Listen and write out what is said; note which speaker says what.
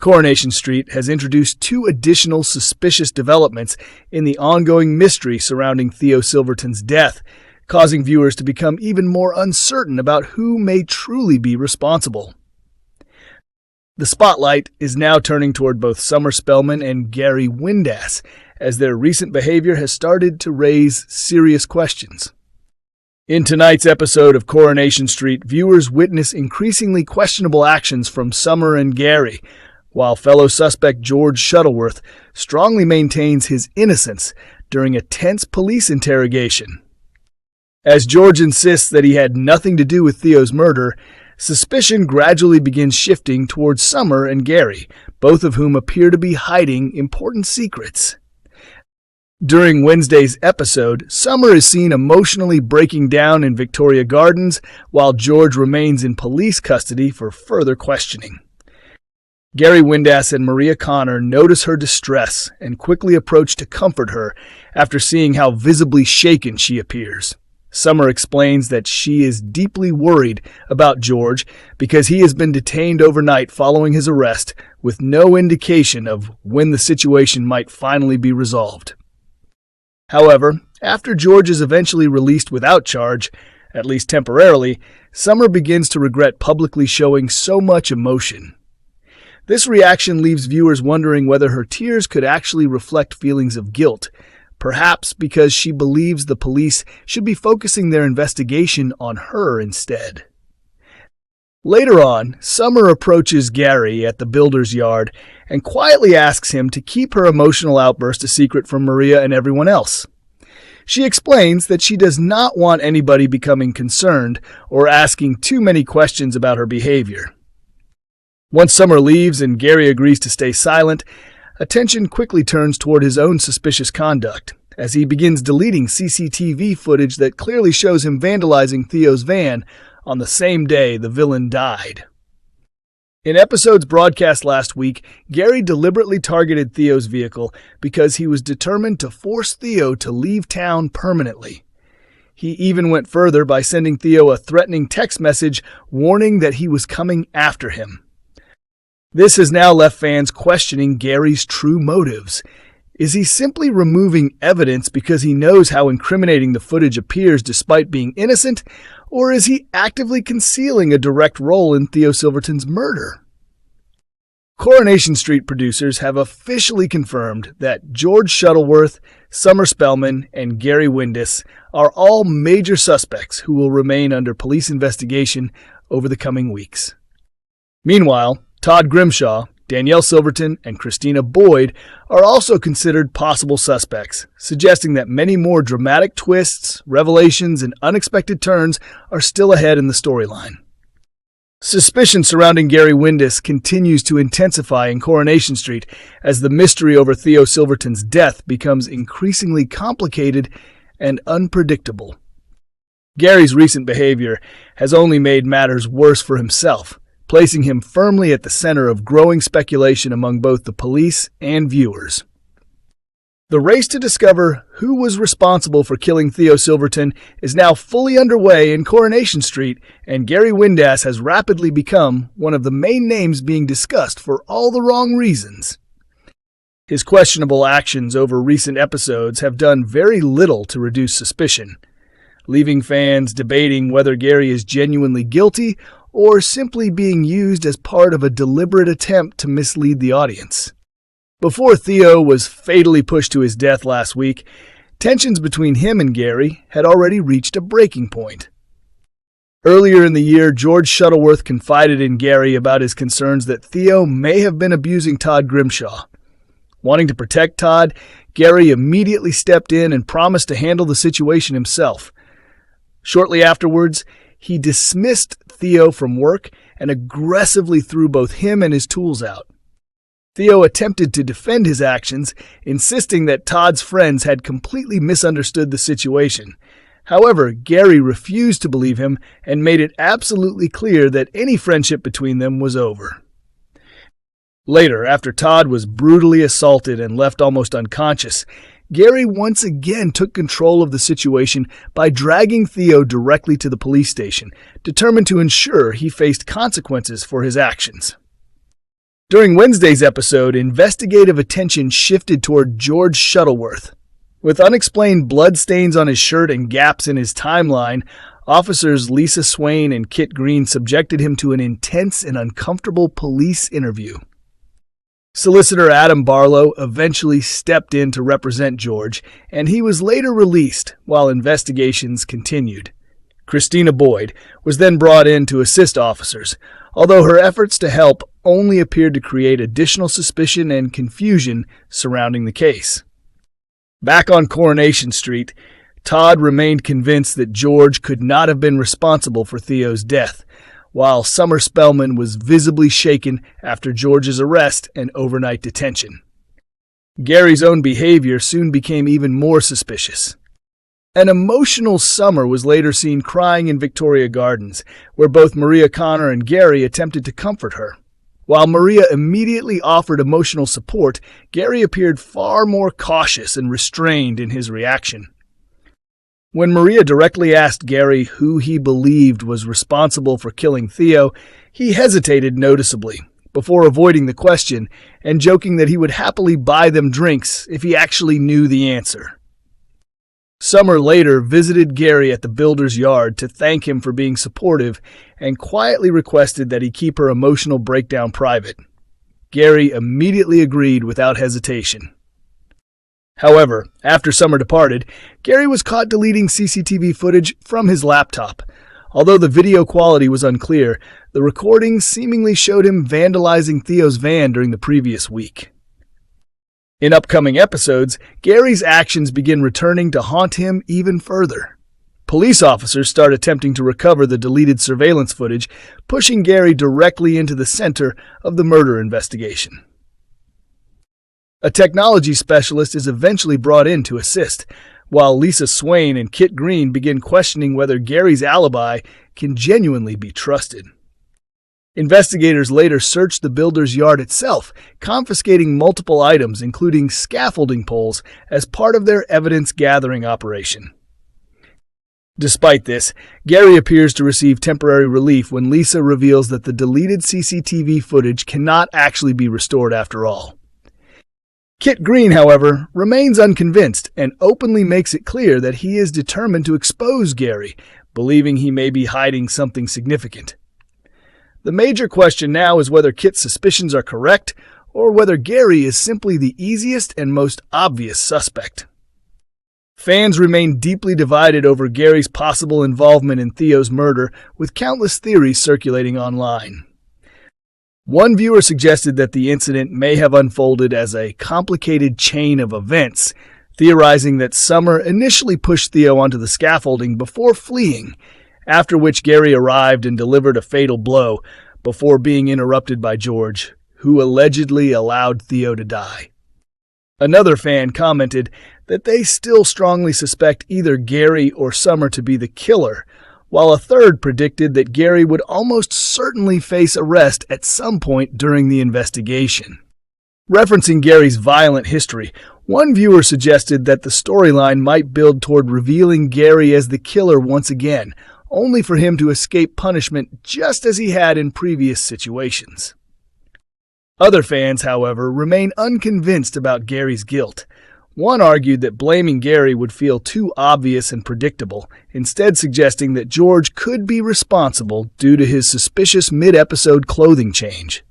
Speaker 1: Coronation Street has introduced two additional suspicious developments in the ongoing mystery surrounding Theo Silverton's death, causing viewers to become even more uncertain about who may truly be responsible. The spotlight is now turning toward both Summer Spellman and Gary Windass, as their recent behavior has started to raise serious questions. In tonight's episode of Coronation Street, viewers witness increasingly questionable actions from Summer and Gary, while fellow suspect George Shuttleworth strongly maintains his innocence during a tense police interrogation. As George insists that he had nothing to do with Theo's murder, suspicion gradually begins shifting towards Summer and Gary, both of whom appear to be hiding important secrets. During Wednesday's episode, Summer is seen emotionally breaking down in Victoria Gardens, while George remains in police custody for further questioning. Gary Windass and Maria Connor notice her distress and quickly approach to comfort her after seeing how visibly shaken she appears. Summer explains that she is deeply worried about George because he has been detained overnight following his arrest, with no indication of when the situation might finally be resolved. However, after George is eventually released without charge, at least temporarily, Summer begins to regret publicly showing so much emotion. This reaction leaves viewers wondering whether her tears could actually reflect feelings of guilt, perhaps because she believes the police should be focusing their investigation on her instead. Later on, Summer approaches Gary at the builder's yard and quietly asks him to keep her emotional outburst a secret from Maria and everyone else. She explains that she does not want anybody becoming concerned or asking too many questions about her behavior. Once Summer leaves and Gary agrees to stay silent, attention quickly turns toward his own suspicious conduct, as he begins deleting CCTV footage that clearly shows him vandalizing Theo's van on the same day the villain died. In episodes broadcast last week, Gary deliberately targeted Theo's vehicle because he was determined to force Theo to leave town permanently. He even went further by sending Theo a threatening text message warning that he was coming after him. This has now left fans questioning Gary's true motives. Is he simply removing evidence because he knows how incriminating the footage appears despite being innocent, or is he actively concealing a direct role in Theo Silverton's murder? Coronation Street producers have officially confirmed that George Shuttleworth, Summer Spellman, and Gary Windass are all major suspects who will remain under police investigation over the coming weeks. Meanwhile, Todd Grimshaw, Danielle Silverton, and Christina Boyd are also considered possible suspects, suggesting that many more dramatic twists, revelations, and unexpected turns are still ahead in the storyline. Suspicion surrounding Gary Windass continues to intensify in Coronation Street as the mystery over Theo Silverton's death becomes increasingly complicated and unpredictable. Gary's recent behavior has only made matters worse for himself, placing him firmly at the center of growing speculation among both the police and viewers. The race to discover who was responsible for killing Theo Silverton is now fully underway in Coronation Street, and Gary Windass has rapidly become one of the main names being discussed for all the wrong reasons. His questionable actions over recent episodes have done very little to reduce suspicion, leaving fans debating whether Gary is genuinely guilty or simply being used as part of a deliberate attempt to mislead the audience. Before Theo was fatally pushed to his death last week, tensions between him and Gary had already reached a breaking point. Earlier in the year, George Shuttleworth confided in Gary about his concerns that Theo may have been abusing Todd Grimshaw. Wanting to protect Todd, Gary immediately stepped in and promised to handle the situation himself. Shortly afterwards, he dismissed Theo from work and aggressively threw both him and his tools out. Theo attempted to defend his actions, insisting that Todd's friends had completely misunderstood the situation. However, Gary refused to believe him and made it absolutely clear that any friendship between them was over. Later, after Todd was brutally assaulted and left almost unconscious, Gary once again took control of the situation by dragging Theo directly to the police station, determined to ensure he faced consequences for his actions. During Wednesday's episode, investigative attention shifted toward George Shuttleworth. With unexplained bloodstains on his shirt and gaps in his timeline, officers Lisa Swain and Kit Green subjected him to an intense and uncomfortable police interview. Solicitor Adam Barlow eventually stepped in to represent George, and he was later released while investigations continued. Christina Boyd was then brought in to assist officers, although her efforts to help only appeared to create additional suspicion and confusion surrounding the case. Back on Coronation Street, Todd remained convinced that George could not have been responsible for Theo's death, while Summer Spellman was visibly shaken after George's arrest and overnight detention. Gary's own behavior soon became even more suspicious. An emotional Summer was later seen crying in Victoria Gardens, where both Maria Connor and Gary attempted to comfort her. While Maria immediately offered emotional support, Gary appeared far more cautious and restrained in his reaction. When Maria directly asked Gary who he believed was responsible for killing Theo, he hesitated noticeably, before avoiding the question and joking that he would happily buy them drinks if he actually knew the answer. Summer later visited Gary at the builder's yard to thank him for being supportive and quietly requested that he keep her emotional breakdown private. Gary immediately agreed without hesitation. However, after Summer departed, Gary was caught deleting CCTV footage from his laptop. Although the video quality was unclear, the recordings seemingly showed him vandalizing Theo's van during the previous week. In upcoming episodes, Gary's actions begin returning to haunt him even further. Police officers start attempting to recover the deleted surveillance footage, pushing Gary directly into the center of the murder investigation. A technology specialist is eventually brought in to assist, while Lisa Swain and Kit Green begin questioning whether Gary's alibi can genuinely be trusted. Investigators later searched the builder's yard itself, confiscating multiple items, including scaffolding poles, as part of their evidence-gathering operation. Despite this, Gary appears to receive temporary relief when Lisa reveals that the deleted CCTV footage cannot actually be restored after all. Kit Green, however, remains unconvinced and openly makes it clear that he is determined to expose Gary, believing he may be hiding something significant. The major question now is whether Kit's suspicions are correct or whether Gary is simply the easiest and most obvious suspect. Fans remain deeply divided over Gary's possible involvement in Theo's murder, with countless theories circulating online. One viewer suggested that the incident may have unfolded as a complicated chain of events, theorizing that Summer initially pushed Theo onto the scaffolding before fleeing, after which Gary arrived and delivered a fatal blow before being interrupted by George, who allegedly allowed Theo to die. Another fan commented that they still strongly suspect either Gary or Summer to be the killer, while a third predicted that Gary would almost certainly face arrest at some point during the investigation. Referencing Gary's violent history, one viewer suggested that the storyline might build toward revealing Gary as the killer once again, only for him to escape punishment just as he had in previous situations. Other fans, however, remain unconvinced about Gary's guilt. One argued that blaming Gary would feel too obvious and predictable, instead suggesting that George could be responsible due to his suspicious mid-episode clothing change.